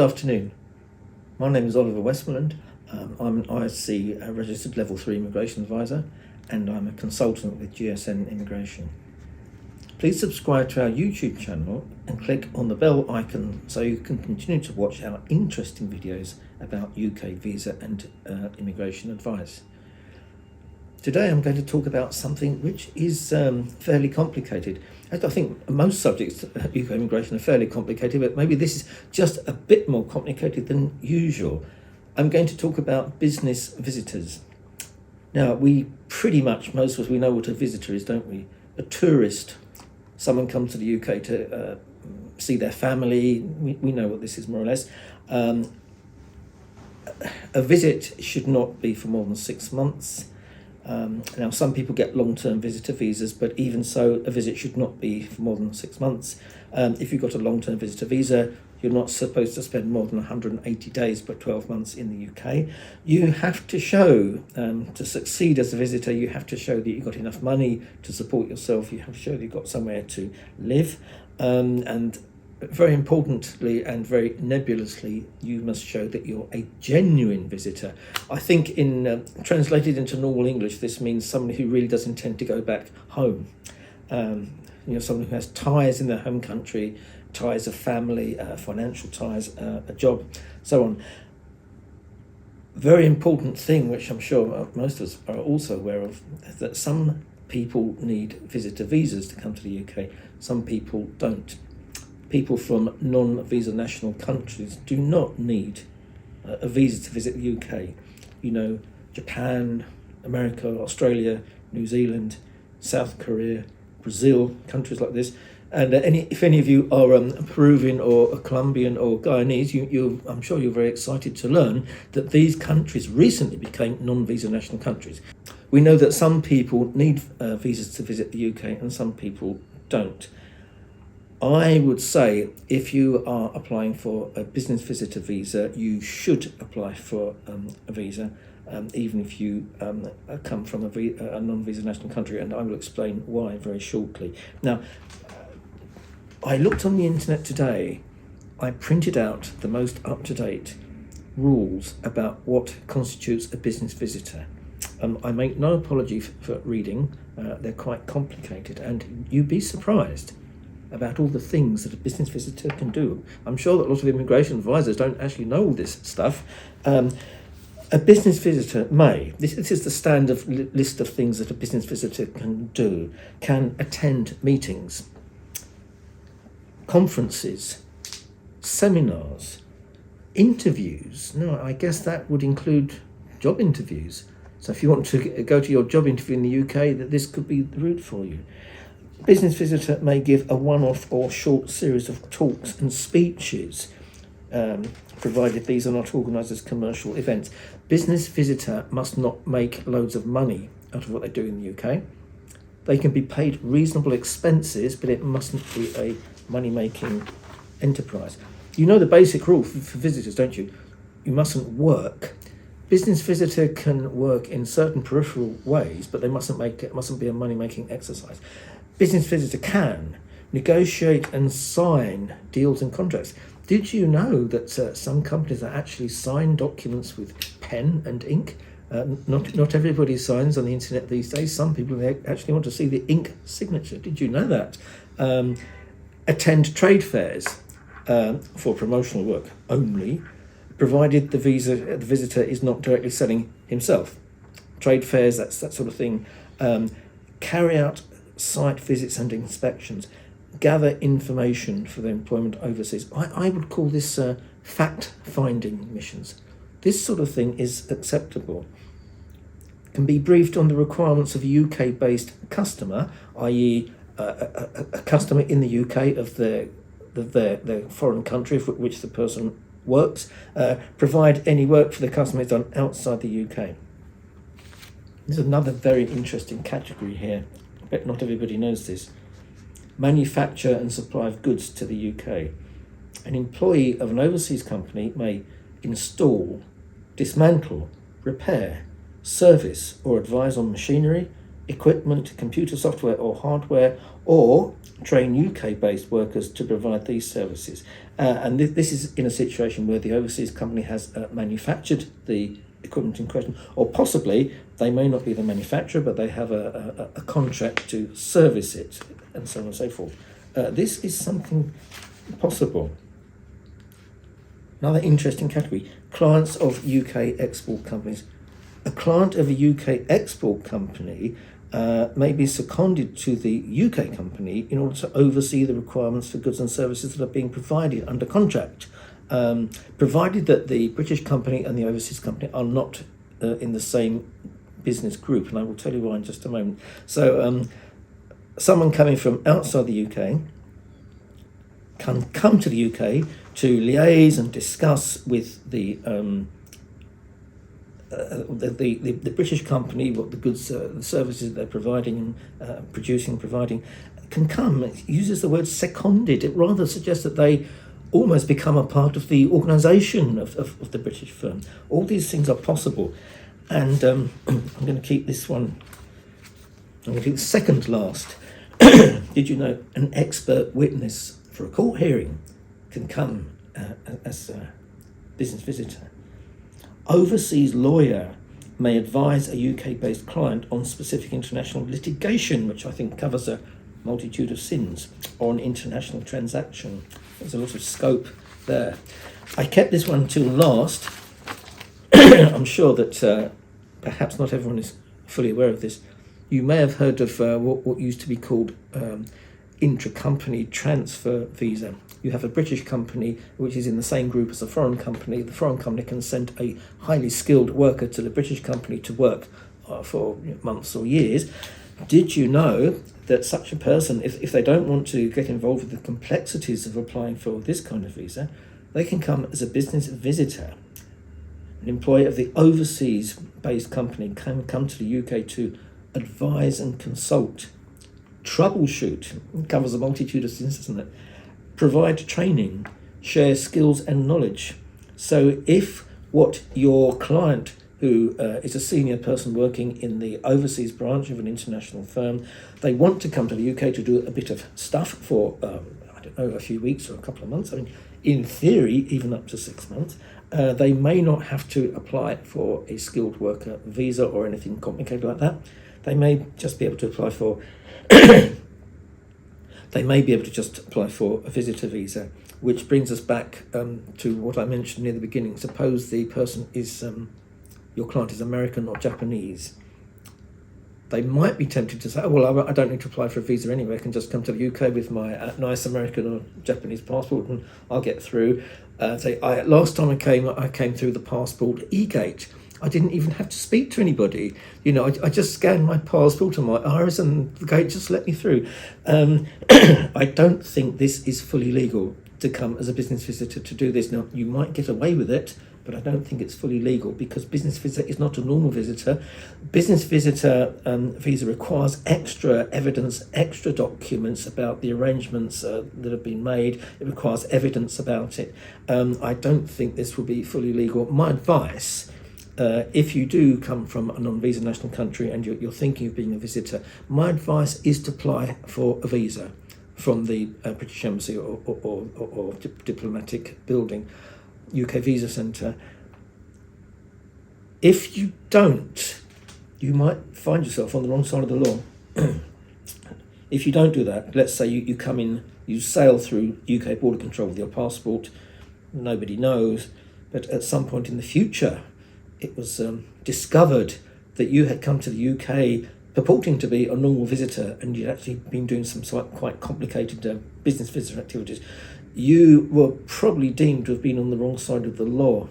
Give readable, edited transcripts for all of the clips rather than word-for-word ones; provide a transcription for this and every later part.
afternoon. My name is Oliver Westmoreland. I'm an ISC registered Level 3 immigration advisor, and I'm a consultant with GSN Immigration. Please subscribe to our YouTube channel and click on the bell icon so you can continue to watch our interesting videos about UK visa and immigration advice. Today I'm going to talk about something which is fairly complicated. I think most subjects of UK immigration are fairly complicated, but maybe this is just a bit more complicated than usual. I'm going to talk about business visitors. Now, most of us, we know what a visitor is, don't we? A tourist. Someone comes to the UK to see their family. We know what this is, more or less. A visit should not be for more than 6 months. Now, some people get long-term visitor visas, but even so, a visit should not be for more than 6 months. If you've got a long-term visitor visa, you're not supposed to spend more than 180 days but 12 months in the UK. You have to show, to succeed as a visitor, you have to show that you've got enough money to support yourself. You have to show that you've got somewhere to live. And very importantly and very nebulously, you must show that you're a genuine visitor. I think translated into normal English, this means somebody who really does intend to go back home. Someone who has ties in their home country, ties of family, financial ties, a job, so on. Very important thing, which I'm sure most of us are also aware of, is that some people need visitor visas to come to the UK. Some people don't. People from non-visa national countries do not need a visa to visit the UK. Japan, America, Australia, New Zealand, South Korea, Brazil, countries like this. And if any of you are Peruvian or Colombian or Guyanese, I'm sure you're very excited to learn that these countries recently became non-visa national countries. We know that some people need visas to visit the UK and some people don't. I would say if you are applying for a business visitor visa, you should apply for a visa, even if you come from a non-visa national country, and I will explain why very shortly. Now, I looked on the internet today. I printed out the most up-to-date rules about what constitutes a business visitor. I make no apology for reading. They're quite complicated, and you'd be surprised about all the things that a business visitor can do. I'm sure that a lot of immigration advisors don't actually know all this stuff. A business visitor this is the standard list of things that a business visitor can do, can attend meetings, conferences, seminars, interviews. No, I guess that would include job interviews. So if you want to go to your job interview in the UK, that this could be the route for you. Business visitor may give a one-off or short series of talks and speeches, provided these are not organised as commercial events. Business visitor must not make loads of money out of what they do in the UK. They can be paid reasonable expenses, but it mustn't be a money-making enterprise. You know the basic rule for visitors, don't you? You mustn't work. Business visitor can work in certain peripheral ways, but it mustn't be a money-making exercise. Business visitor can negotiate and sign deals and contracts. Did you know that some companies actually sign documents with pen and ink? Not everybody signs on the internet these days. Some people actually want to see the ink signature. Did you know that? Attend trade fairs for promotional work only, provided the visitor is not directly selling himself. Trade fairs, that sort of thing. Carry out site visits and inspections. Gather information for their employment overseas. I would call this fact-finding missions. This sort of thing is acceptable. Can be briefed on the requirements of a UK-based customer, i.e. a customer in the UK of their foreign country for which the person works. Provide any work for the customer is done outside the UK. There's another very interesting category here. I bet not everybody knows this. Manufacture and supply of goods to the UK. An employee of an overseas company may install, dismantle, repair, service or advise on machinery, equipment, computer software or hardware, or train UK-based workers to provide these services. And this is in a situation where the overseas company has manufactured the equipment in question, or possibly they may not be the manufacturer, but they have a contract to service it, and so on and so forth. This is something possible. Another interesting category, clients of UK export companies. A client of a UK export company may be seconded to the UK company in order to oversee the requirements for goods and services that are being provided under contract, provided that the British company and the overseas company are not in the same business group, and I will tell you why in just a moment. So someone coming from outside the UK can come to the UK to liaise and discuss with the British company what the goods, the services they're providing, providing, can come. It uses the word seconded. It rather suggests that they almost become a part of the organisation of the British firm. All these things are possible. And I'm going to keep this one, I'm going to keep the second last. Did you know an expert witness for a court hearing can come as a business visitor? Overseas lawyer may advise a UK-based client on specific international litigation, which I think covers a multitude of sins, or an international transaction. There's a lot of scope there. I kept this one till last. I'm sure that perhaps not everyone is fully aware of this. You may have heard of what used to be called intra-company transfer visa. You have a British company which is in the same group as a foreign company. The foreign company can send a highly skilled worker to the British company to work for months or years. Did you know that such a person, if they don't want to get involved with the complexities of applying for this kind of visa, they can come as a business visitor. An employee of the overseas-based company can come to the UK to advise and consult, troubleshoot, it covers a multitude of things, doesn't it? Provide training, share skills and knowledge. So if what your client, who is a senior person working in the overseas branch of an international firm, they want to come to the UK to do a bit of stuff for, a few weeks or a couple of months, I mean, in theory, even up to 6 months, they may not have to apply for a skilled worker visa or anything complicated like that. They may just be able to apply for they may be able to just apply for a visitor visa, which brings us back to what I mentioned near the beginning. Suppose the person is, your client is American or Japanese. They might be tempted to say, oh, well, I don't need to apply for a visa anyway. I can just come to the UK with my nice American or Japanese passport and I'll get through. Last time I came through the passport e-gate. I didn't even have to speak to anybody. I just scanned my passport and my iris and the gate just let me through. I don't think this is fully legal to come as a business visitor to do this. Now, you might get away with it, but I don't think it's fully legal because business visitor is not a normal visitor. Business visitor visa requires extra evidence, extra documents about the arrangements that have been made. It requires evidence about it. I don't think this will be fully legal. My advice, if you do come from a non-visa national country and you're thinking of being a visitor, my advice is to apply for a visa from the British Embassy or diplomatic building, UK Visa Centre. If you don't, you might find yourself on the wrong side of the law. If you don't do that, let's say you come in, you sail through UK border control with your passport, nobody knows, but at some point in the future, it was discovered that you had come to the UK purporting to be a normal visitor and you'd actually been doing some quite complicated business visitor activities. You were probably deemed to have been on the wrong side of the law.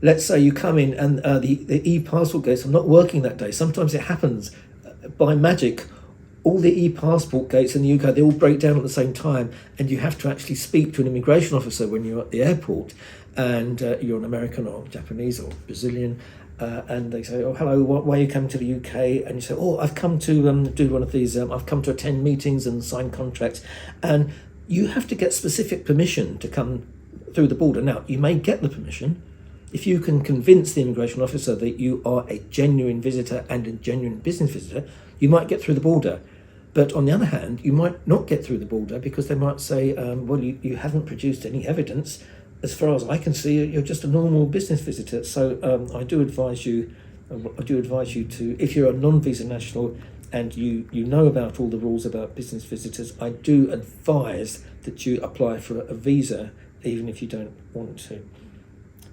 Let's say you come in and the e-passport gates are not working that day. Sometimes it happens by magic. All the e-passport gates in the UK, they all break down at the same time and you have to actually speak to an immigration officer when you're at the airport and you're an American or Japanese or Brazilian and they say, oh, hello, why are you coming to the UK? And you say, oh, I've come to do one of these, I've come to attend meetings and sign contracts. And you have to get specific permission to come through the border. Now, you may get the permission, if you can convince the immigration officer that you are a genuine visitor and a genuine business visitor, you might get through the border. But on the other hand, you might not get through the border because they might say, well, you haven't produced any evidence. As far as I can see, you're just a normal business visitor. So I do advise you to, if you're a non-visa national and you know about all the rules about business visitors, I do advise that you apply for a visa, even if you don't want to.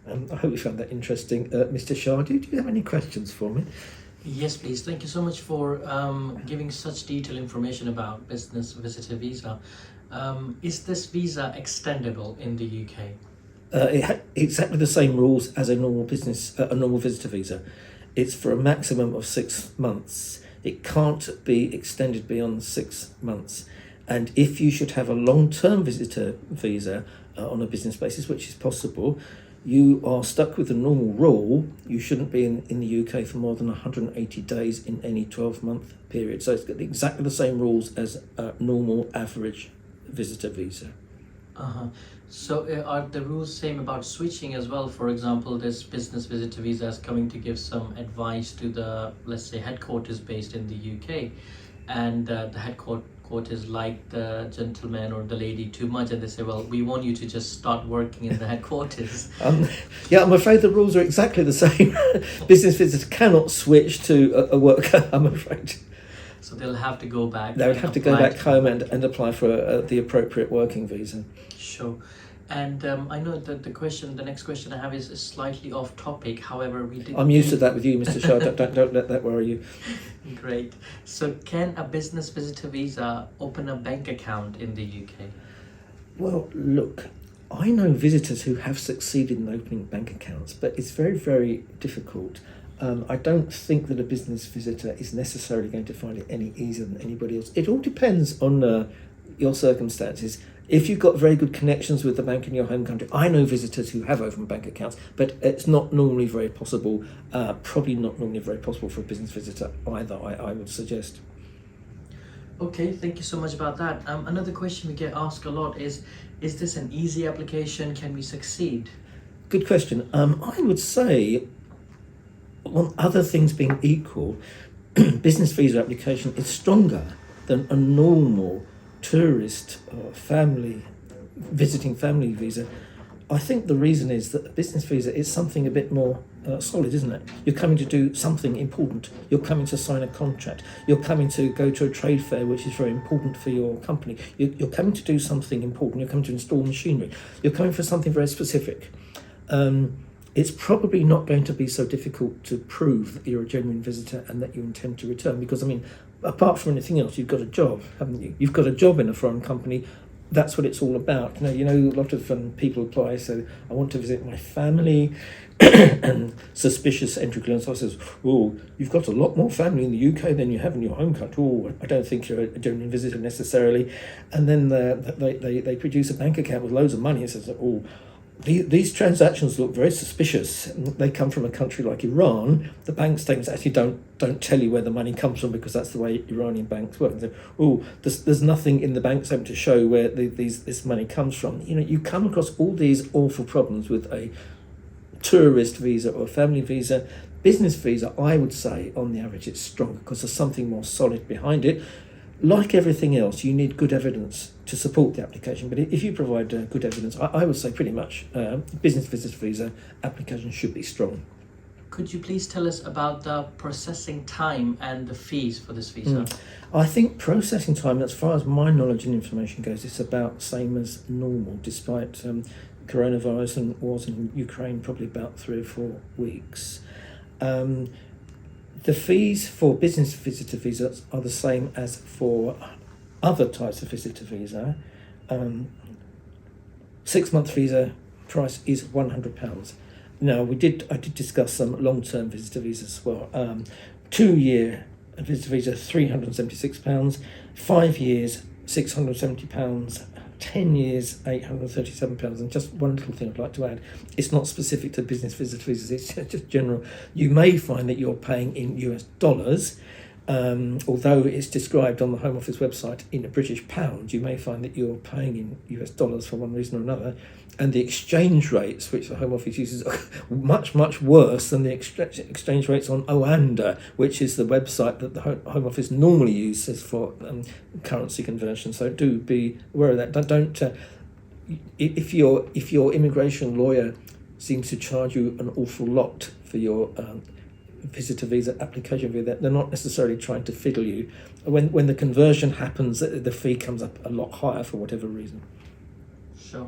I hope you found that interesting. Mr. Shah, do you have any questions for me? Yes, please. Thank you so much for giving such detailed information about business visitor visa. Is this visa extendable in the UK? Exactly the same rules as a normal visitor visa. It's for a maximum of 6 months. It can't be extended beyond 6 months. And if you should have a long-term visitor visa on a business basis, which is possible, you are stuck with the normal rule. You shouldn't be in the UK for more than 180 days in any 12-month period. So it's got exactly the same rules as a normal average visitor visa. So are the rules same about switching as well? For example, this business visitor visa is coming to give some advice to the, let's say, headquarters based in the UK, and the headquarters like the gentleman or the lady too much, and they say, well, we want you to just start working in the headquarters. Yeah, I'm afraid the rules are exactly the same. Business visitors cannot switch to a worker, I'm afraid. So they'll have to go back. They would have to go back home and apply for the appropriate working visa. Sure. And I know that the next question I have is slightly off topic. However, I'm used to that with you, Mr. Shah. don't let that worry you. Great. So can a business visitor visa open a bank account in the UK? Well, look, I know visitors who have succeeded in opening bank accounts, but it's very, very difficult. I don't think that a business visitor is necessarily going to find it any easier than anybody else. It all depends on your circumstances. If you've got very good connections with the bank in your home country, I know visitors who have opened bank accounts, but it's not normally very possible, probably not normally very possible for a business visitor either, I would suggest. Okay, thank you so much about that. Another question we get asked a lot is this an easy application? Can we succeed? Good question. I would say, on other things being equal, business visa application is stronger than a normal tourist or visiting family visa. I think the reason is that a business visa is something a bit more solid, isn't it? You're coming to do something important. You're coming to sign a contract. You're coming to go to a trade fair, which is very important for your company. You're coming to do something important. You're coming to install machinery. You're coming for something very specific. It's probably not going to be so difficult to prove that you're a genuine visitor and that you intend to return, because, I mean, apart from anything else, you've got a job, haven't you? You've got a job in a foreign company. That's what it's all about. You know, a lot of people apply, so I want to visit my family, and suspicious entry clause says, oh, you've got a lot more family in the UK than you have in your home country. Oh, I don't think you're a genuine visitor necessarily. And then they produce a bank account with loads of money and says, oh, these transactions look very suspicious. They come from a country like Iran. The bank statements actually don't tell you where the money comes from, because that's the way Iranian banks work. So, there's nothing in the bank statement to show where this money comes from. You know, you come across all these awful problems with a tourist visa or a family visa. Business visa, I would say, on the average, it's stronger because there's something more solid behind it. Like everything else, you need good evidence to support the application. But if you provide good evidence, I would say pretty much business visitor visa application should be strong. Could you please tell us about the processing time and the fees for this visa? I think processing time, as far as my knowledge and information goes, it's about the same as normal, despite coronavirus and wars in Ukraine, probably about 3 or 4 weeks. The fees for business visitor visas are the same as for other types of visitor visa. 6-month visa price is £100. Now, I did discuss some long-term visitor visas as well. 2-year visitor visa, £376. 5 years, £670. 10 years, £837. And just one little thing I'd like to add, it's not specific to business visitor visas, it's just general. You may find that you're paying in US dollars, although it's described on the Home Office website in a British pound. You may find that you're paying in US dollars for one reason or another, and the exchange rates, which the Home Office uses, are much worse than the exchange rates on Oanda, which is the website that the Home Office normally uses for currency conversion. So do be aware of that. Don't if your immigration lawyer seems to charge you an awful lot for your visitor visa application visa, they're not necessarily trying to fiddle you. When the conversion happens, the fee comes up a lot higher for whatever reason. Sure.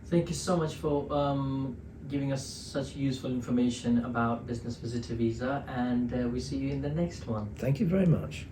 Thank you so much for giving us such useful information about business visitor visa, and we see you in the next one. Thank you very much.